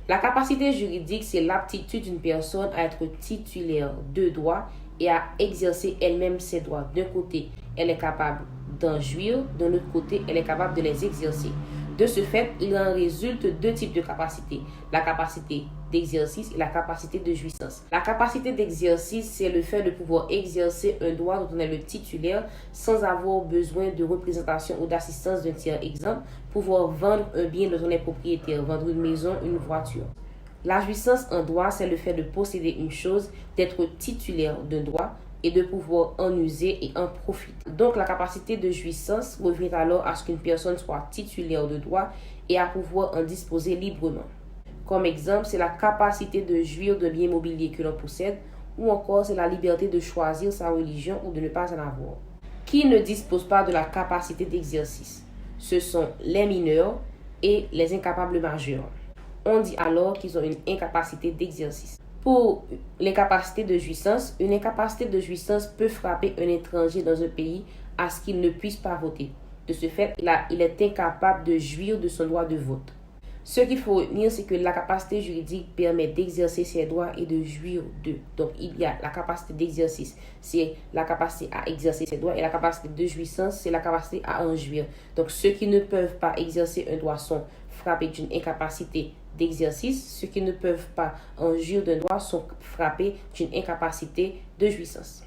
La capacité juridique, c'est l'aptitude d'une personne à être titulaire de droits et à exercer elle-même ses droits. D'un côté, elle est capable d'en jouir, de l'autre côté, elle est capable de les exercer. De ce fait, il en résulte deux types de capacités, la capacité d'exercice et la capacité de jouissance. La capacité d'exercice, c'est le fait de pouvoir exercer un droit dont on est le titulaire sans avoir besoin de représentation ou d'assistance d'un tiers. Exemple, pouvoir vendre un bien dont on est propriétaire, vendre une maison, une voiture. La jouissance en droit, c'est le fait de posséder une chose, d'être titulaire d'un droit et de pouvoir en user et en profiter. Donc la capacité de jouissance revient alors à ce qu'une personne soit titulaire de droit et à pouvoir en disposer librement. Comme exemple, c'est la capacité de jouir de biens mobiliers que l'on possède, ou encore c'est la liberté de choisir sa religion ou de ne pas en avoir. Qui ne dispose pas de la capacité d'exercice? Ce sont les mineurs et les incapables majeurs. On dit alors qu'ils ont une incapacité d'exercice. Pour l'incapacité de jouissance, une incapacité de jouissance peut frapper un étranger dans un pays à ce qu'il ne puisse pas voter. De ce fait, il est incapable de jouir de son droit de vote. Ce qu'il faut retenir, c'est que la capacité juridique permet d'exercer ses droits et de jouir d'eux. Donc, il y a la capacité d'exercice, c'est la capacité à exercer ses droits, et la capacité de jouissance, c'est la capacité à en jouir. Donc, ceux qui ne peuvent pas exercer un droit sont frappés d'une incapacité d'exercice. Ceux qui ne peuvent pas en jouir d'un droit sont frappés d'une incapacité de jouissance.